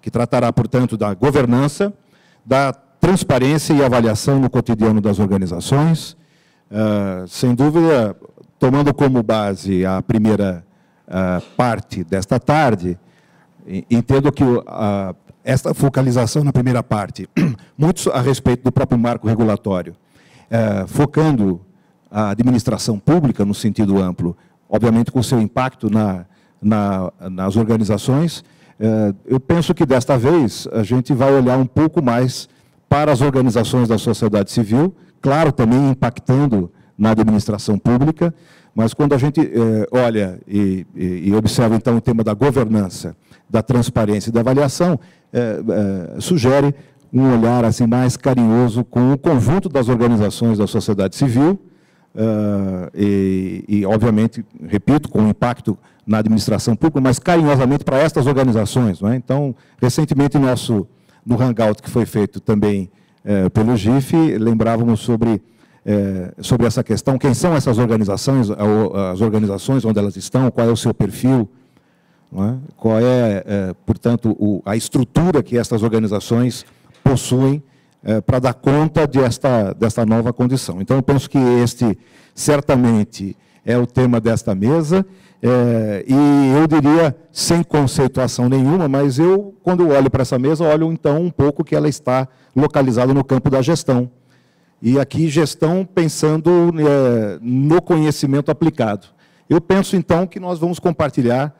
que tratará, portanto, da governança, da transparência e avaliação no cotidiano das organizações. Sem dúvida, tomando como base a primeira parte desta tarde, entendo que esta focalização na primeira parte, muito a respeito do próprio marco regulatório, focando a administração pública no sentido amplo, obviamente com seu impacto nas organizações, eu penso que desta vez a gente vai olhar um pouco mais para as organizações da sociedade civil, claro, também impactando na administração pública, mas quando a gente olha e observa, então, o tema da governança, da transparência e da avaliação, sugere um olhar assim, mais carinhoso com o conjunto das organizações da sociedade civil, obviamente, repito, com impacto na administração pública, mas carinhosamente para estas organizações. Não é? Então, recentemente, no hangout que foi feito também pelo GIF, lembrávamos sobre essa questão, quem são essas organizações, as organizações, onde elas estão, qual é o seu perfil, não é? Qual é, portanto, a estrutura que essas organizações possuem para dar conta desta nova condição. Então, eu penso que este, certamente, é o tema desta mesa, e eu diria, sem conceituação nenhuma, mas eu, quando olho para essa mesa, olho, então, um pouco que ela está localizada no campo da gestão. E aqui, gestão pensando no conhecimento aplicado. Eu penso, então, que nós vamos compartilhar,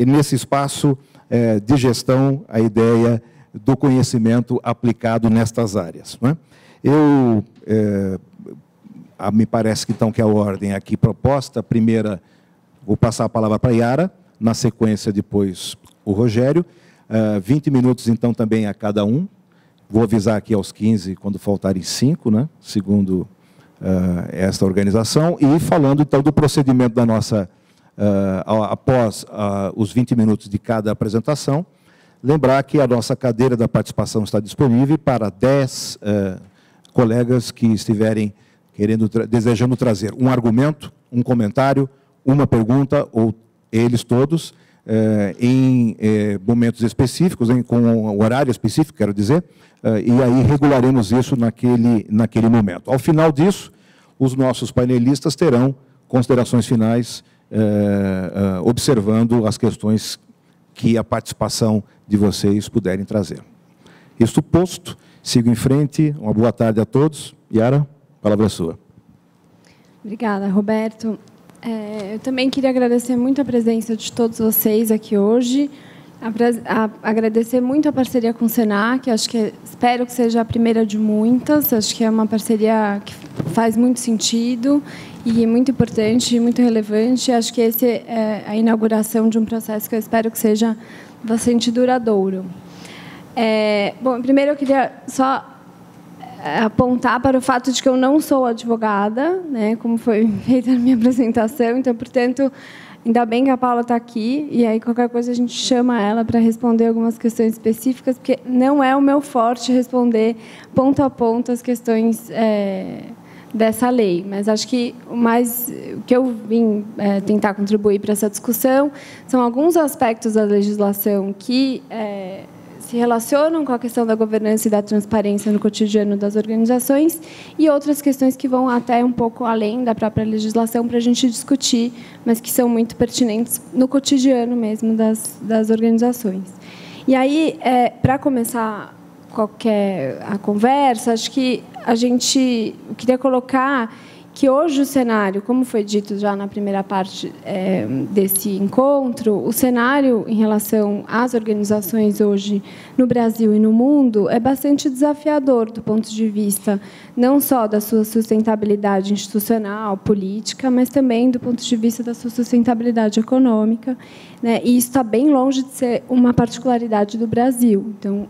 nesse espaço de gestão, a ideia do conhecimento aplicado nestas áreas. Não é? Me parece, então, que a ordem aqui proposta, a primeira, vou passar a palavra para a Yara, na sequência, depois, o Rogério, 20 minutos, então, também a cada um. Vou avisar aqui aos 15, quando faltarem 5, né, segundo esta organização, e falando, então, do procedimento da nossa, após os 20 minutos de cada apresentação, lembrar que a nossa cadeira da participação está disponível para 10 colegas que estiverem desejando trazer um argumento, um comentário, uma pergunta, ou eles todos, em momentos específicos, com um horário específico, quero dizer, e aí regularemos isso naquele momento. Ao final disso, os nossos painelistas terão considerações finais, observando as questões que a participação de vocês puderem trazer. Isto posto, sigo em frente. Uma boa tarde a todos. Yara, a palavra é sua. Obrigada, Roberto. Eu também queria agradecer muito a presença de todos vocês aqui hoje, agradecer muito a parceria com o Senac, espero que seja a primeira de muitas, acho que é uma parceria que faz muito sentido e muito importante, muito relevante. Acho que essa é a inauguração de um processo que eu espero que seja bastante duradouro. Bom, primeiro eu queria só apontar para o fato de que eu não sou advogada, né, como foi feita a minha apresentação, então, portanto, ainda bem que a Paula está aqui, e aí qualquer coisa a gente chama ela para responder algumas questões específicas, porque não é o meu forte responder ponto a ponto as questões dessa lei, mas acho que o que eu vim tentar contribuir para essa discussão são alguns aspectos da legislação que se relacionam com a questão da governança e da transparência no cotidiano das organizações e outras questões que vão até um pouco além da própria legislação para a gente discutir, mas que são muito pertinentes no cotidiano mesmo das organizações. E aí, para começar a conversa, acho que eu queria colocar que hoje o cenário, como foi dito já na primeira parte desse encontro, o cenário em relação às organizações hoje no Brasil e no mundo é bastante desafiador do ponto de vista não só da sua sustentabilidade institucional, política, mas também do ponto de vista da sua sustentabilidade econômica, né? E isso está bem longe de ser uma particularidade do Brasil. Então,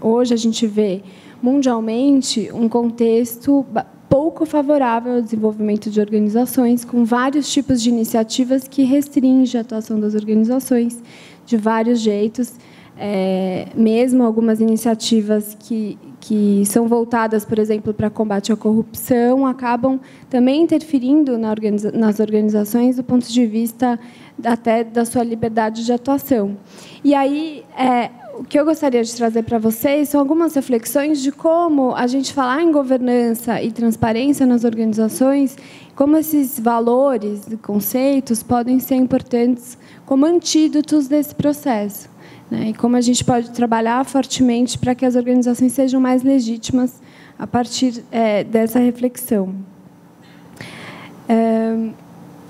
hoje a gente vê mundialmente um contexto pouco favorável ao desenvolvimento de organizações, com vários tipos de iniciativas que restringem a atuação das organizações de vários jeitos, mesmo algumas iniciativas que que são voltadas, por exemplo, para combate à corrupção, acabam também interferindo nas organizações do ponto de vista até da sua liberdade de atuação. E aí, o que eu gostaria de trazer para vocês são algumas reflexões de como a gente falar em governança e transparência nas organizações, como esses valores e conceitos podem ser importantes como antídotos desse processo, né? E como a gente pode trabalhar fortemente para que as organizações sejam mais legítimas a partir dessa reflexão.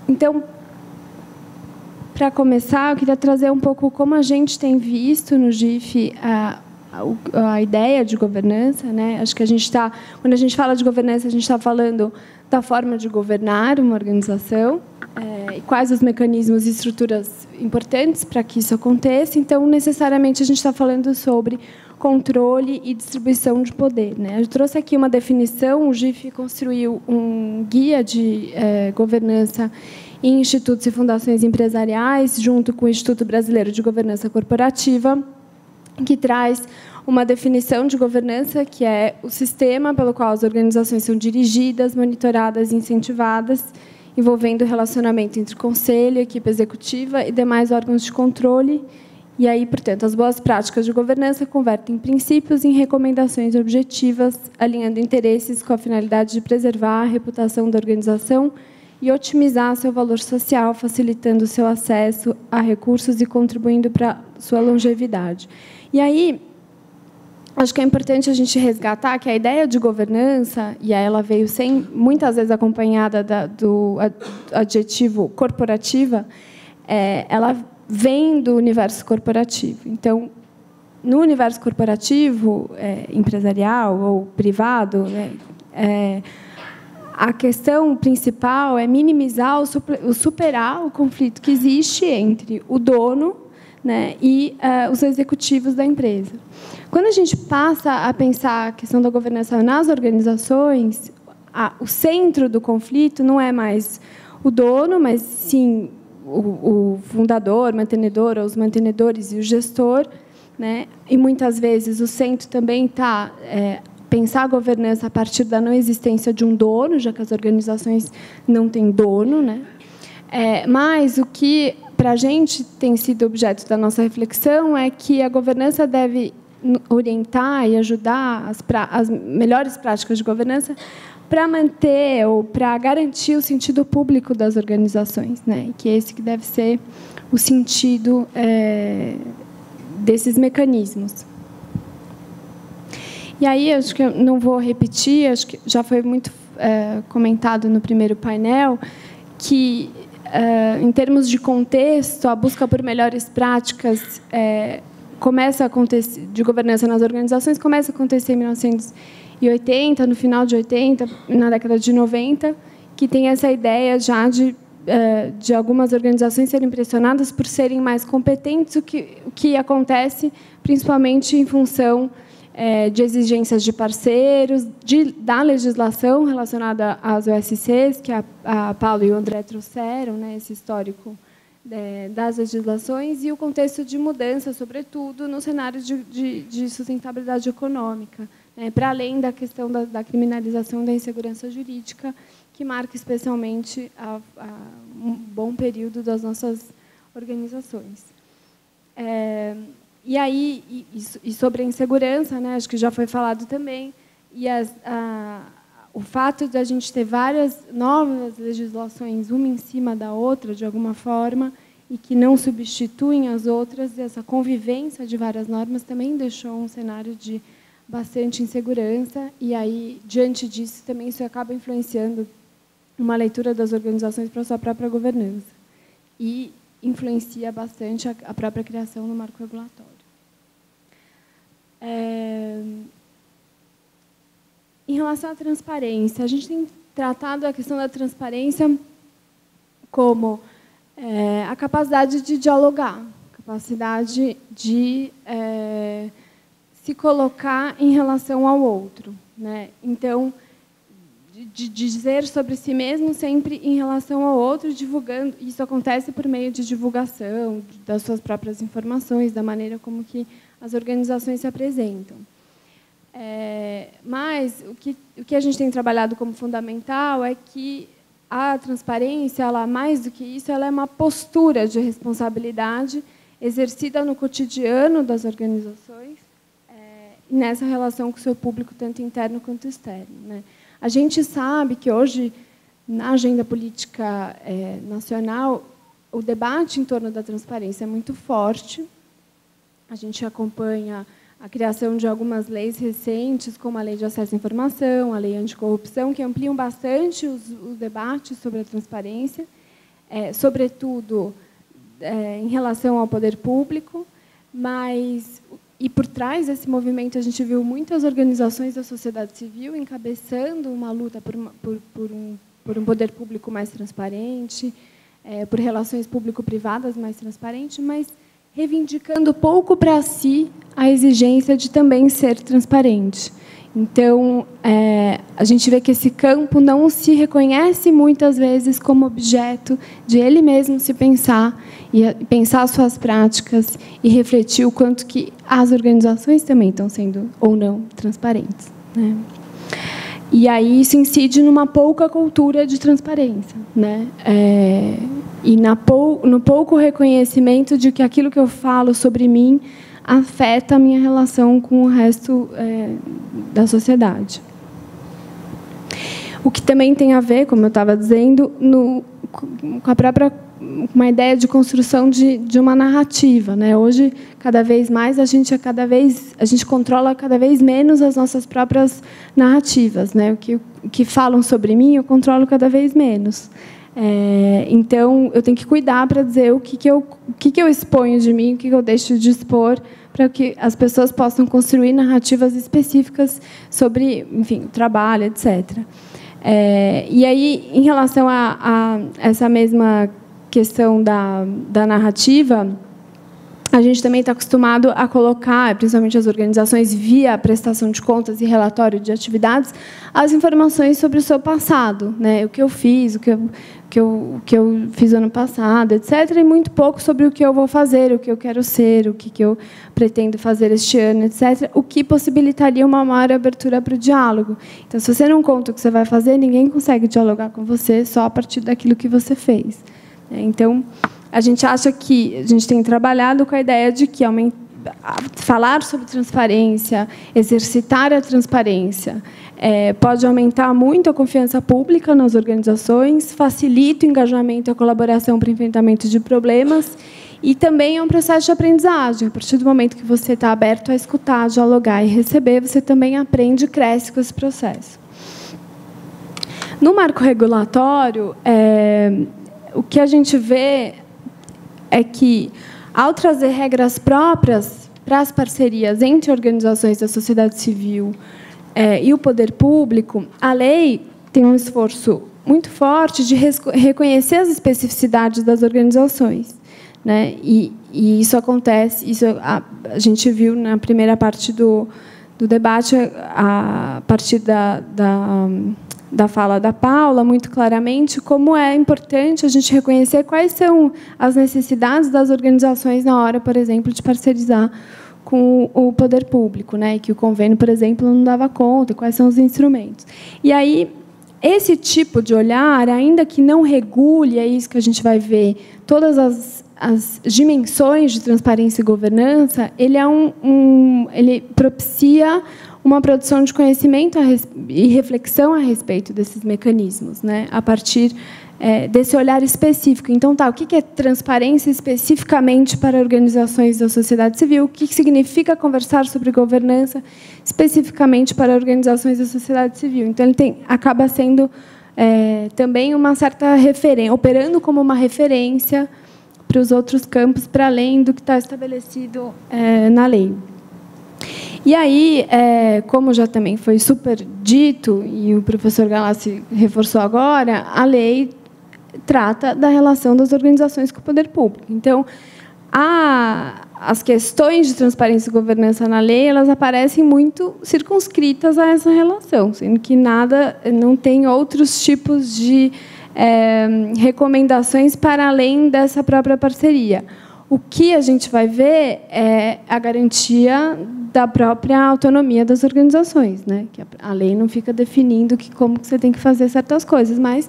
Então, para começar, eu queria trazer um pouco como a gente tem visto no GIF a ideia de governança, né? Acho que quando a gente fala de governança, a gente está falando da forma de governar uma organização, e quais os mecanismos e estruturas importantes para que isso aconteça. Então, necessariamente, a gente está falando sobre controle e distribuição de poder, né? Eu trouxe aqui uma definição, o GIF construiu um guia de governança em institutos e fundações empresariais, junto com o Instituto Brasileiro de Governança Corporativa, que traz uma definição de governança, que é o sistema pelo qual as organizações são dirigidas, monitoradas e incentivadas, envolvendo o relacionamento entre conselho, equipe executiva e demais órgãos de controle. E aí, portanto, as boas práticas de governança convertem princípios em recomendações objetivas, alinhando interesses com a finalidade de preservar a reputação da organização e otimizar seu valor social, facilitando seu acesso a recursos e contribuindo para sua longevidade. E aí, acho que é importante a gente resgatar que a ideia de governança, e aí ela veio muitas vezes acompanhada do adjetivo corporativa, ela vem do universo corporativo. Então, no universo corporativo, empresarial ou privado, né, a questão principal é minimizar superar o conflito que existe entre o dono, né, e os executivos da empresa. Quando a gente passa a pensar a questão da governança nas organizações, o centro do conflito não é mais o dono, mas sim o fundador, mantenedor, ou os mantenedores e o gestor, né? E muitas vezes o centro também está pensar a governança a partir da não existência de um dono, já que as organizações não têm dono, né? Mas o que para a gente tem sido objeto da nossa reflexão é que a governança deve orientar e ajudar as melhores práticas de governança para manter ou para garantir o sentido público das organizações, né? Que é esse que deve ser o sentido desses mecanismos. E aí, acho que eu não vou repetir, acho que já foi muito comentado no primeiro painel, que, em termos de contexto, a busca por melhores práticas começa a acontecer, de governança nas organizações, começa a acontecer em 1980, no final de 80, na década de 90, que tem essa ideia já de algumas organizações serem pressionadas por serem mais competentes, o que acontece principalmente em função de exigências de parceiros, da legislação relacionada às OSCs, que a Paulo e o André trouxeram, né, esse histórico das legislações, e o contexto de mudança, sobretudo, no cenário de sustentabilidade econômica, né, para além da questão da criminalização da insegurança jurídica, que marca especialmente um bom período das nossas organizações. E aí, e sobre a insegurança, né, acho que já foi falado também, e o fato de a gente ter várias novas legislações, uma em cima da outra, de alguma forma, e que não substituem as outras, e essa convivência de várias normas também deixou um cenário de bastante insegurança, e aí, diante disso, também isso acaba influenciando uma leitura das organizações para a sua própria governança, e influencia bastante a própria criação do marco regulatório. Em relação à transparência, a gente tem tratado a questão da transparência como a capacidade de dialogar, capacidade de se colocar em relação ao outro, né? Então, de dizer sobre si mesmo sempre em relação ao outro, divulgando. Isso acontece por meio de divulgação das suas próprias informações, da maneira como que as organizações se apresentam. Mas o que a gente tem trabalhado como fundamental é que a transparência, ela, mais do que isso, ela é uma postura de responsabilidade exercida no cotidiano das organizações, nessa relação com o seu público, tanto interno quanto externo, né? A gente sabe que hoje, na agenda política nacional, o debate em torno da transparência é muito forte. A gente acompanha a criação de algumas leis recentes, como a Lei de Acesso à Informação, a Lei Anticorrupção, que ampliam bastante os debates sobre a transparência, sobretudo em relação ao poder público, e por trás desse movimento a gente viu muitas organizações da sociedade civil encabeçando uma luta por um poder público mais transparente, por relações público-privadas mais transparentes, mas reivindicando pouco para si a exigência de também ser transparente. Então, a gente vê que esse campo não se reconhece muitas vezes como objeto de ele mesmo se pensar, e pensar suas práticas e refletir o quanto que as organizações também estão sendo ou não transparentes, né? E aí isso incide numa pouca cultura de transparência, né? E no pouco reconhecimento de que aquilo que eu falo sobre mim afeta a minha relação com o resto da sociedade. O que também tem a ver, como eu estava dizendo, com a própria uma ideia de construção de uma narrativa, né? Hoje, cada vez mais, a gente controla cada vez menos as nossas próprias narrativas, né? O que falam sobre mim, eu controlo cada vez menos. Então, eu tenho que cuidar para dizer o que eu exponho de mim, o que eu deixo de expor, para que as pessoas possam construir narrativas específicas sobre, enfim, o trabalho, etc. E aí, em relação a essa mesma questão da narrativa, a gente também está acostumado a colocar, principalmente as organizações, via prestação de contas e relatório de atividades, as informações sobre o seu passado, né? O que eu fiz, o que eu fiz ano passado, etc., e muito pouco sobre o que eu vou fazer, o que eu quero ser, o que eu pretendo fazer este ano, etc., o que possibilitaria uma maior abertura para o diálogo. Então, se você não conta o que você vai fazer, ninguém consegue dialogar com você só a partir daquilo que você fez. Então, a gente acha que a gente tem trabalhado com a ideia de que falar sobre transparência, exercitar a transparência, pode aumentar muito a confiança pública nas organizações, facilita o engajamento e a colaboração para o enfrentamento de problemas, e também é um processo de aprendizagem. A partir do momento que você está aberto a escutar, dialogar e receber, você também aprende e cresce com esse processo. No marco regulatório, o que a gente vê é que, ao trazer regras próprias para as parcerias entre organizações da sociedade civil e o poder público, a lei tem um esforço muito forte de reconhecer as especificidades das organizações, né? E isso acontece, a gente viu na primeira parte do debate, a partir da fala da Paula, muito claramente, como é importante a gente reconhecer quais são as necessidades das organizações na hora, por exemplo, de parcerizar com o poder público, né? E que o convênio, por exemplo, não dava conta, quais são os instrumentos. E aí, esse tipo de olhar, ainda que não regule, é isso que a gente vai ver, todas as dimensões de transparência e governança, ele propicia uma produção de conhecimento e reflexão a respeito desses mecanismos, né? A partir desse olhar específico. Então, o que é transparência especificamente para organizações da sociedade civil? O que significa conversar sobre governança especificamente para organizações da sociedade civil? Então, ele acaba sendo também uma certa referência, operando como uma referência para os outros campos, para além do que está estabelecido na lei. E aí, como já também foi super dito, e o professor Galassi reforçou agora, a lei trata da relação das organizações com o poder público. Então, as questões de transparência e governança na lei, elas aparecem muito circunscritas a essa relação, sendo que não tem outros tipos de recomendações para além dessa própria parceria. o que a gente vai ver é a garantia da própria autonomia das organizações, né? Que a lei não fica definindo como que você tem que fazer certas coisas, mas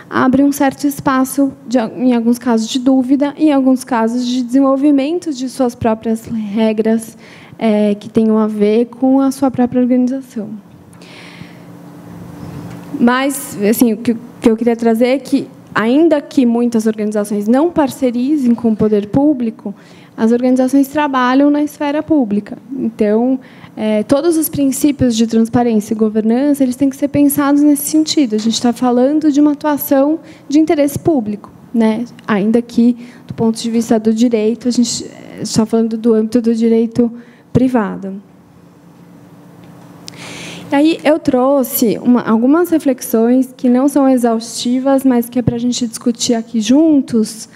abre um certo espaço, em alguns casos, de dúvida, em alguns casos, de desenvolvimento de suas próprias regras que tenham a ver com a sua própria organização. Mas, assim, o que eu queria trazer é que, ainda que muitas organizações não parcerizem com o poder público, as organizações trabalham na esfera pública. Então, todos os princípios de transparência e governança eles têm que ser pensados nesse sentido. A gente está falando de uma atuação de interesse público, né? Ainda que, do ponto de vista do direito, a gente está falando do âmbito do direito privado. E aí eu trouxe algumas reflexões que não são exaustivas, mas que é para a gente discutir aqui juntos,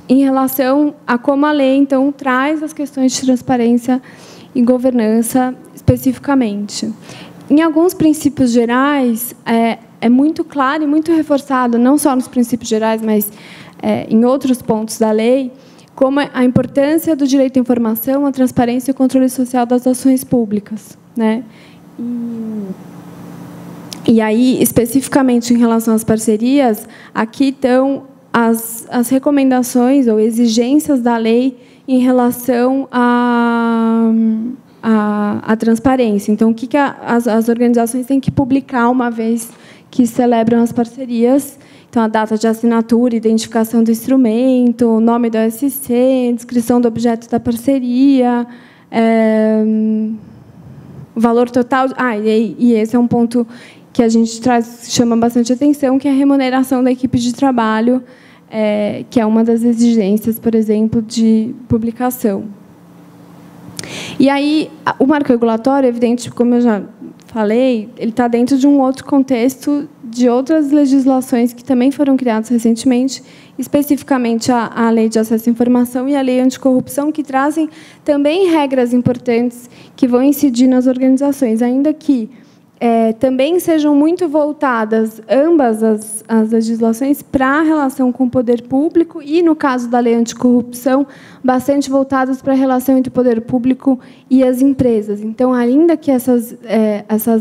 em relação a como a lei, então, traz as questões de transparência e governança especificamente. Em alguns princípios gerais, é muito claro e muito reforçado, não só nos princípios gerais, mas em outros pontos da lei, como a importância do direito à informação, à transparência e o controle social das ações públicas, né? E aí, especificamente em relação às parcerias, aqui estão as recomendações ou exigências da lei em relação à transparência. Então, o que as organizações têm que publicar uma vez que celebram as parcerias? Então, a data de assinatura, identificação do instrumento, o nome do OSC, descrição do objeto da parceria, o valor total. E esse é um ponto que a gente chama bastante atenção, que é a remuneração da equipe de trabalho, que é uma das exigências, por exemplo, de publicação. E aí, o marco regulatório, evidente, como eu já falei, ele está dentro de um outro contexto de outras legislações que também foram criadas recentemente, especificamente a Lei de Acesso à Informação e a Lei Anticorrupção, que trazem também regras importantes que vão incidir nas organizações, ainda que também sejam muito voltadas, ambas as legislações, para a relação com o poder público e, no caso da Lei Anticorrupção, bastante voltadas para a relação entre o poder público e as empresas. Então, ainda que essas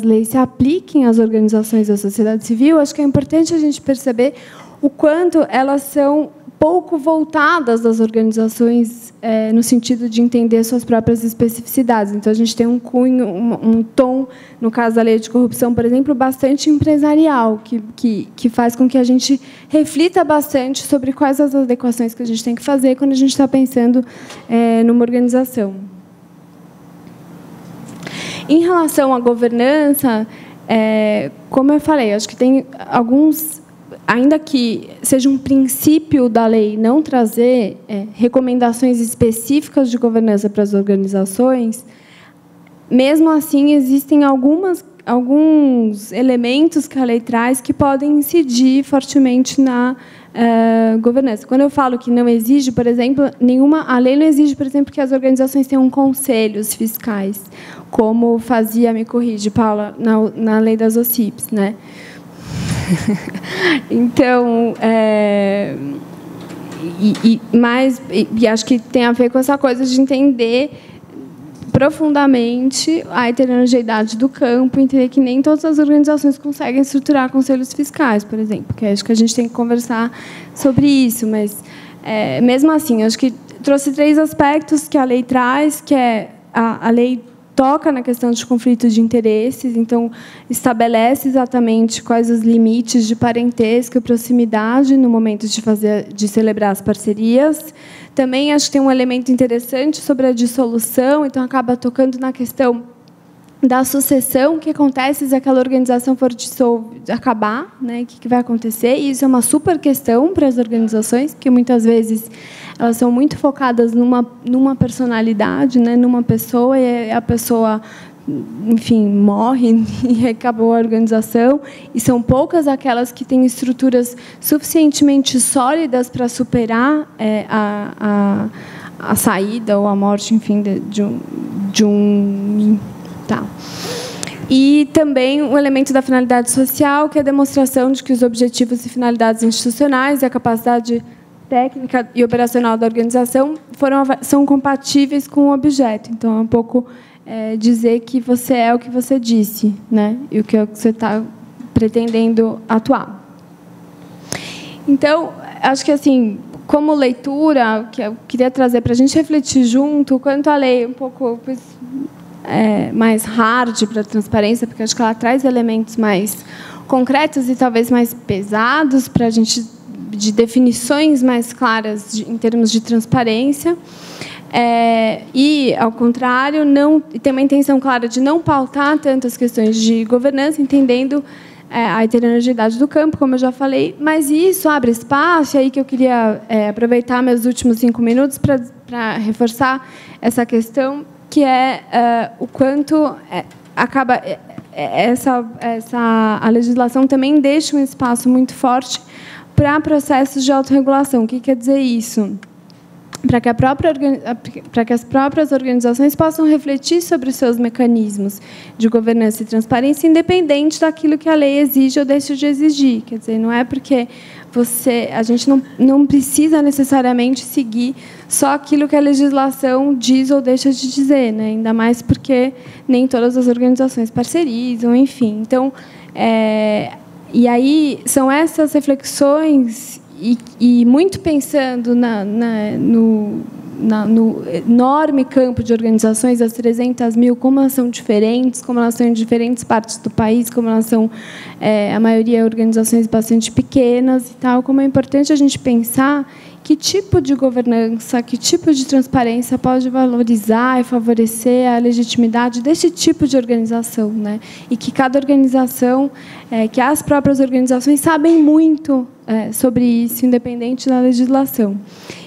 leis se apliquem às organizações da sociedade civil, acho que é importante a gente perceber o quanto elas são pouco voltadas das organizações no sentido de entender suas próprias especificidades. Então, a gente tem um cunho, um tom, no caso da lei de corrupção, por exemplo, bastante empresarial, que faz com que a gente reflita bastante sobre quais as adequações que a gente tem que fazer quando a gente está pensando numa organização. Em relação à governança, como eu falei, acho que tem alguns... Ainda que seja um princípio da lei não trazer recomendações específicas de governança para as organizações, mesmo assim, existem alguns elementos que a lei traz que podem incidir fortemente na governança. Quando eu falo que não exige, por exemplo, a lei não exige, por exemplo, que as organizações tenham conselhos fiscais, como fazia, me corrige, Paula, na lei das OCIPs, né? Então, acho que tem a ver com essa coisa de entender profundamente a heterogeneidade do campo, entender que nem todas as organizações conseguem estruturar conselhos fiscais, por exemplo, que acho que a gente tem que conversar sobre isso, mas, mesmo assim, acho que trouxe 3 aspectos que a lei traz, que a lei toca na questão de conflito de interesses, então estabelece exatamente quais os limites de parentesco e proximidade no momento de celebrar as parcerias. Também acho que tem um elemento interessante sobre a dissolução, então acaba tocando na questão da sucessão, o que acontece se aquela organização for acabar, né? O que vai acontecer? E isso é uma super questão para as organizações, porque muitas vezes elas são muito focadas numa personalidade, né? Numa pessoa, e a pessoa, enfim, morre e acabou a organização. E são poucas aquelas que têm estruturas suficientemente sólidas para superar a saída ou a morte, enfim, de um Tá. E também um elemento da finalidade social, que é a demonstração de que os objetivos e finalidades institucionais e a capacidade técnica e operacional da organização são compatíveis com o objeto. Então, é um pouco dizer que você é o que você disse, né? E o que você está pretendendo atuar. Então, acho que, assim, como leitura, que eu queria trazer para a gente refletir junto, quanto a lei um pouco mais hard para a transparência, porque acho que ela traz elementos mais concretos e talvez mais pesados para a gente, de definições mais claras em termos de transparência. E, ao contrário, tem uma intenção clara de não pautar tanto as questões de governança, entendendo a heterogeneidade do campo, como eu já falei, mas isso abre espaço, e aí que eu queria aproveitar meus últimos 5 minutos para reforçar essa questão, que é o quanto acaba a legislação também deixa um espaço muito forte para processos de autorregulação. O que quer dizer isso? Para que as próprias organizações possam refletir sobre os seus mecanismos de governança e transparência, independente daquilo que a lei exige ou deixa de exigir. Quer dizer, não é porque a gente não precisa necessariamente seguir só aquilo que a legislação diz ou deixa de dizer, né? Ainda mais porque nem todas as organizações parcerizam, enfim. Então, e aí são essas reflexões e muito pensando no enorme campo de organizações, as 300 mil, como elas são diferentes, como elas são em diferentes partes do país, como elas são, a maioria, organizações bastante pequenas e tal, como é importante a gente pensar que tipo de governança, que tipo de transparência pode valorizar e favorecer a legitimidade desse tipo de organização, né? E que cada organização, que as próprias organizações sabem muito sobre isso, independente da legislação.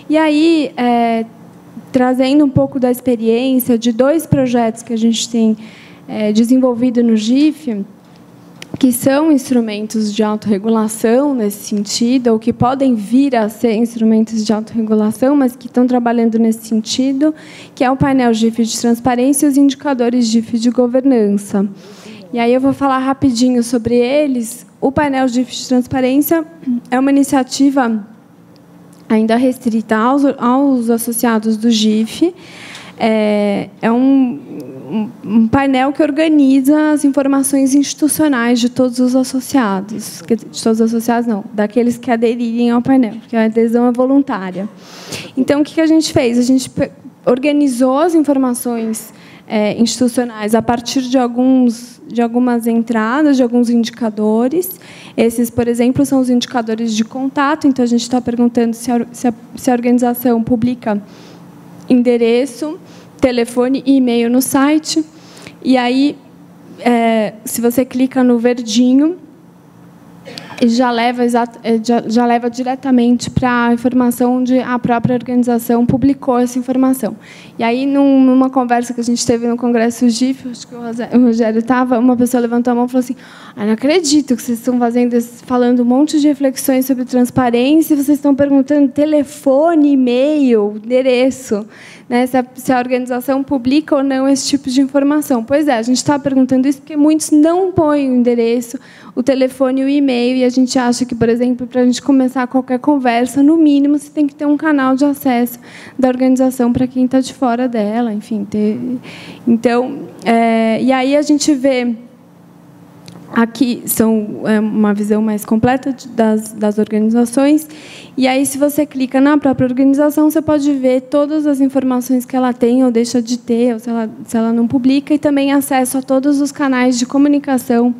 E aí, trazendo um pouco da experiência de 2 projetos que a gente tem desenvolvido no GIF, que são instrumentos de autorregulação nesse sentido, ou que podem vir a ser instrumentos de autorregulação, mas que estão trabalhando nesse sentido, que é o painel GIF de transparência e os indicadores GIF de governança. E aí eu vou falar rapidinho sobre eles. O painel GIF de transparência é uma iniciativa ainda restrita aos associados do GIF. É um painel que organiza as informações institucionais de todos os associados. De todos os associados, não, daqueles que aderirem ao painel, porque a adesão é voluntária. Então, o que a gente fez? A gente organizou as informações institucionais a partir de algumas entradas, de alguns indicadores. Esses, por exemplo, são os indicadores de contato. Então, a gente está perguntando se a organização publica endereço, telefone e e-mail no site. E aí, se você clica no verdinho, já leva diretamente para a informação onde a própria organização publicou essa informação. E aí, numa conversa que a gente teve no Congresso GIF, acho que o Rogério estava, uma pessoa levantou a mão e falou assim: não acredito que vocês estão falando um monte de reflexões sobre transparência e vocês estão perguntando telefone, e-mail, endereço, né, se a organização publica ou não esse tipo de informação. Pois a gente está perguntando isso porque muitos não põem o endereço, o telefone e o e-mail, e a gente acha que, por exemplo, para a gente começar qualquer conversa, no mínimo, você tem que ter um canal de acesso da organização para quem está de fora dela, enfim. Então, e aí a gente vê aqui uma visão mais completa das organizações. E aí, se você clica na própria organização, você pode ver todas as informações que ela tem ou deixa de ter, ou se ela não publica, e também acesso a todos os canais de comunicação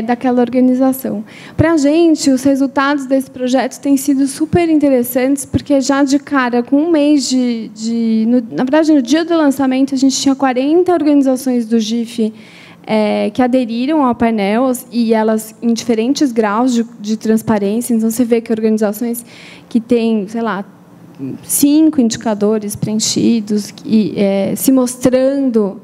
daquela organização. Para a gente, os resultados desse projeto têm sido super interessantes, porque já de cara, com um mês na verdade, no dia do lançamento, a gente tinha 40 organizações do GIF que aderiram ao painel, e elas em diferentes graus de transparência. Então, você vê que organizações que têm, sei lá, 5 indicadores preenchidos, e se mostrando,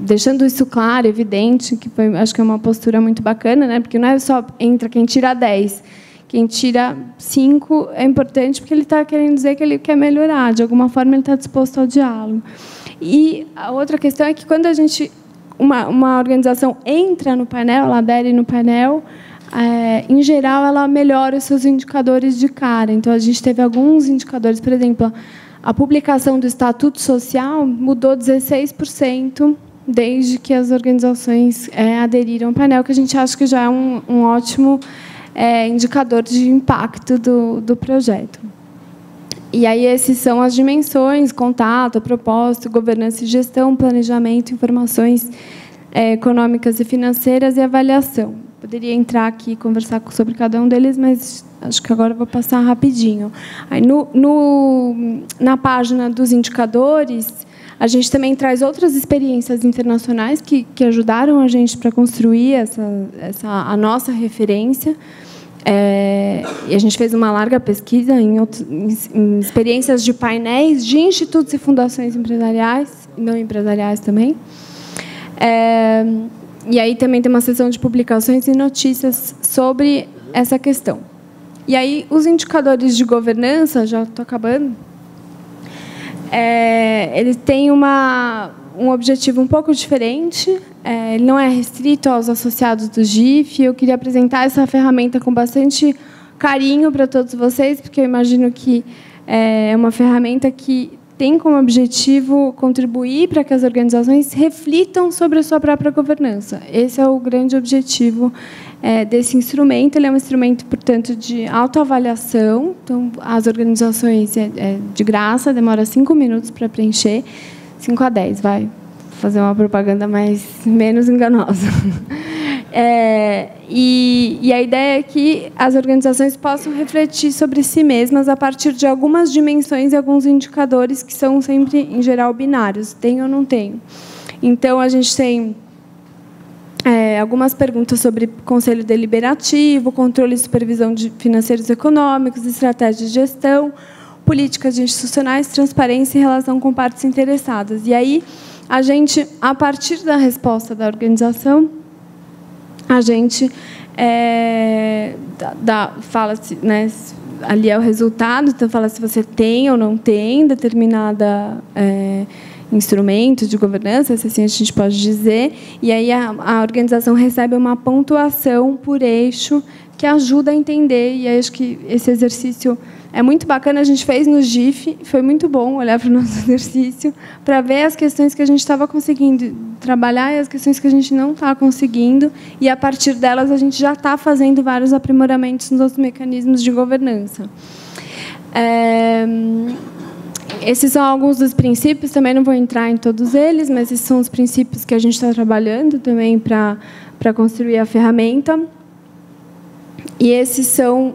deixando isso claro, evidente, que acho que é uma postura muito bacana, né? Porque não é só entra quem tira 10. Quem tira 5 é importante porque ele está querendo dizer que ele quer melhorar, de alguma forma ele está disposto ao diálogo. E a outra questão é que, quando uma organização entra no painel, ela adere no painel, em geral, ela melhora os seus indicadores de cara. Então, a gente teve alguns indicadores, por exemplo, a publicação do Estatuto Social mudou 16% desde que as organizações aderiram ao painel, que a gente acha que já é um ótimo indicador de impacto do projeto. E aí, esses são as dimensões: contato, propósito, governança e gestão, planejamento, informações econômicas e financeiras e avaliação. Poderia entrar aqui e conversar sobre cada um deles, mas acho que agora eu vou passar rapidinho. Aí, na página dos indicadores, a gente também traz outras experiências internacionais que ajudaram a gente para construir a nossa referência. E a gente fez uma larga pesquisa em experiências de painéis de institutos e fundações empresariais, e não empresariais também. E aí também tem uma seção de publicações e notícias sobre essa questão. E aí, os indicadores de governança, já estou acabando, eles têm um objetivo um pouco diferente. Ele não é restrito aos associados do GIF. Eu queria apresentar essa ferramenta com bastante carinho para todos vocês, porque eu imagino que é uma ferramenta que tem como objetivo contribuir para que as organizações reflitam sobre a sua própria governança. Esse é o grande objetivo desse instrumento. Ele é um instrumento, portanto, de autoavaliação. Então, as organizações de graça, demora 5 minutos para preencher, 5 a 10, vai fazer uma propaganda menos enganosa. E a ideia é que as organizações possam refletir sobre si mesmas a partir de algumas dimensões e alguns indicadores que são sempre, em geral, binários. Tem ou não tem. Então, a gente tem algumas perguntas sobre conselho deliberativo, controle e supervisão de financeiros e econômicos, estratégias de gestão, políticas institucionais, transparência e relação com partes interessadas. E aí, a gente, a partir da resposta da organização, a gente fala-se, né, ali é o resultado, então fala se você tem ou não tem determinada instrumento de governança, se assim a gente pode dizer, e aí a organização recebe uma pontuação por eixo que ajuda a entender, e acho que esse exercício é muito bacana. A gente fez no GIF, foi muito bom olhar para o nosso exercício, para ver as questões que a gente estava conseguindo trabalhar e as questões que a gente não está conseguindo, e, a partir delas, a gente já está fazendo vários aprimoramentos nos nossos mecanismos de governança. Esses são alguns dos princípios, também não vou entrar em todos eles, mas esses são os princípios que a gente está trabalhando também para construir a ferramenta. E esses são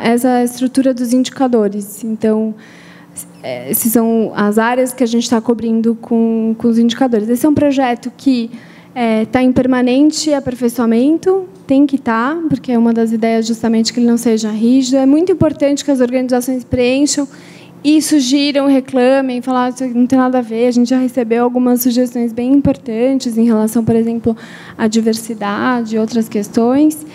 essa estrutura dos indicadores. Então, essas são as áreas que a gente está cobrindo com os indicadores. Esse é um projeto que está em permanente aperfeiçoamento, tem que estar, porque é uma das ideias justamente que ele não seja rígido. É muito importante que as organizações preencham e sugiram, reclamem, falar que não tem nada a ver. A gente já recebeu algumas sugestões bem importantes em relação, por exemplo, à diversidade e outras questões.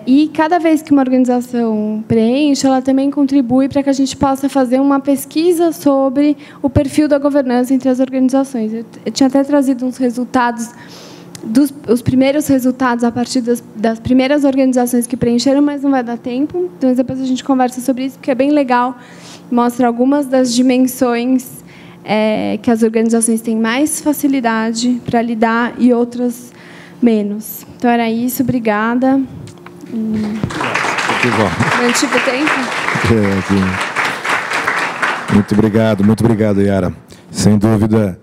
E cada vez que uma organização preenche, ela também contribui para que a gente possa fazer uma pesquisa sobre o perfil da governança entre as organizações. Eu tinha até trazido uns resultados, os primeiros resultados a partir das primeiras organizações que preencheram, mas não vai dar tempo. Então, depois a gente conversa sobre isso, porque é bem legal. Mostra algumas das dimensões que as organizações têm mais facilidade para lidar e outras menos. Então, era isso. Obrigada. Mantive o tempo? Muito obrigado, Yara. Sem dúvida,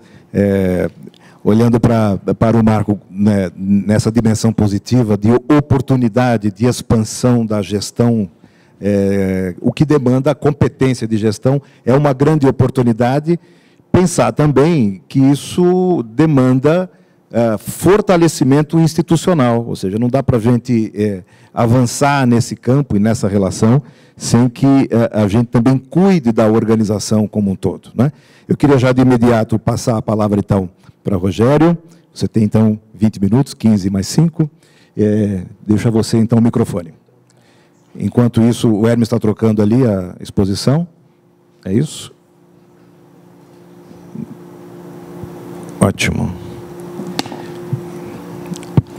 olhando para o Marco, né, nessa dimensão positiva de oportunidade de expansão da gestão, o que demanda a competência de gestão, é uma grande oportunidade. Pensar também que isso demanda fortalecimento institucional, ou seja, não dá para a gente avançar nesse campo e nessa relação sem que a gente também cuide da organização como um todo, né? Eu queria já de imediato passar a palavra, então, para Rogério. Você tem, então, 20 minutos, 15 mais 5. Deixa você, então, o microfone. Enquanto isso, o Hermes está trocando ali a exposição. É isso? Ótimo.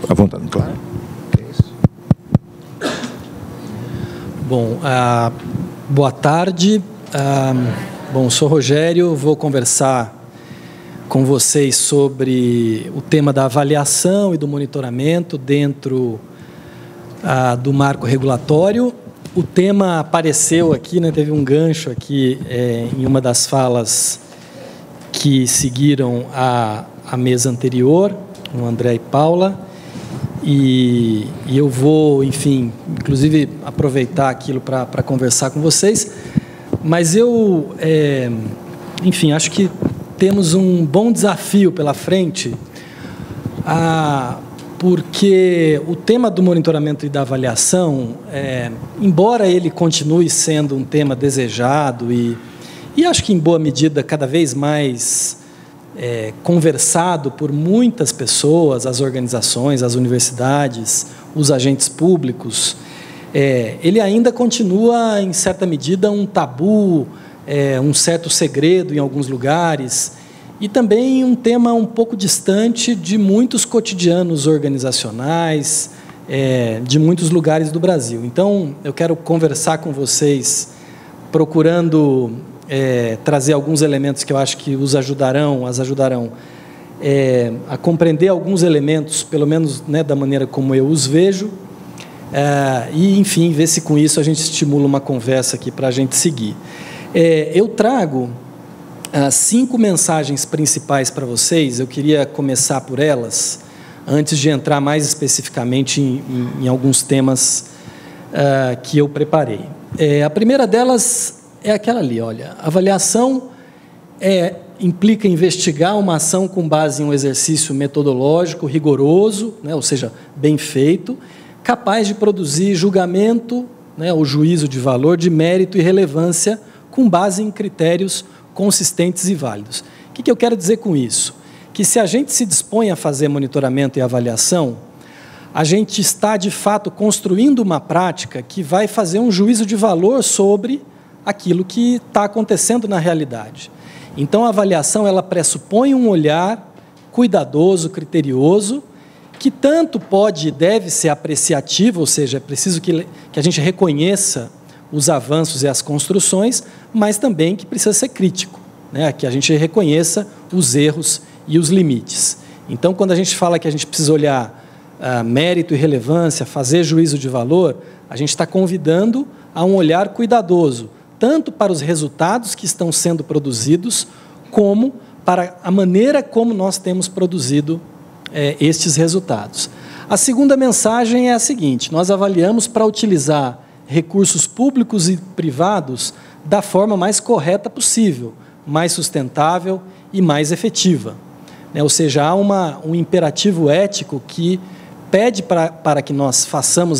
À vontade, claro. É isso. Bom, boa tarde. Bom, sou Rogério, vou conversar com vocês sobre o tema da avaliação e do monitoramento dentro do marco regulatório. O tema apareceu aqui, né, teve um gancho aqui em uma das falas que seguiram a mesa anterior, com André e Paula, e eu vou, enfim, inclusive aproveitar aquilo para conversar com vocês, mas eu, enfim, acho que temos um bom desafio pela frente, porque o tema do monitoramento e da avaliação, embora ele continue sendo um tema desejado e acho que em boa medida cada vez mais conversado por muitas pessoas, as organizações, as universidades, os agentes públicos, ele ainda continua, em certa medida, um tabu, um certo segredo em alguns lugares, e também um tema um pouco distante de muitos cotidianos organizacionais, de muitos lugares do Brasil. Então, eu quero conversar com vocês, procurando trazer alguns elementos que eu acho que as ajudarão a compreender alguns elementos, pelo menos, né, da maneira como eu os vejo, e, enfim, ver se com isso a gente estimula uma conversa aqui para a gente seguir. Eu trago 5 mensagens principais para vocês. Eu queria começar por elas, antes de entrar mais especificamente em alguns temas que eu preparei. A primeira delas é aquela ali, olha, avaliação implica investigar uma ação com base em um exercício metodológico rigoroso, né, ou seja, bem feito, capaz de produzir julgamento, né, ou juízo de valor, de mérito e relevância, com base em critérios consistentes e válidos. O que eu quero dizer com isso? Que se a gente se dispõe a fazer monitoramento e avaliação, a gente está, de fato, construindo uma prática que vai fazer um juízo de valor sobre aquilo que está acontecendo na realidade. Então, a avaliação, ela pressupõe um olhar cuidadoso, criterioso, que tanto pode e deve ser apreciativo, ou seja, é preciso que a gente reconheça os avanços e as construções, mas também que precisa ser crítico, né? Que a gente reconheça os erros e os limites. Então, quando a gente fala que a gente precisa olhar mérito e relevância, fazer juízo de valor, a gente está convidando a um olhar cuidadoso, tanto para os resultados que estão sendo produzidos, como para a maneira como nós temos produzido estes resultados. A segunda mensagem é a seguinte: nós avaliamos para utilizar recursos públicos e privados da forma mais correta possível, mais sustentável e mais efetiva. Ou seja, há um imperativo ético que pede para que nós façamos a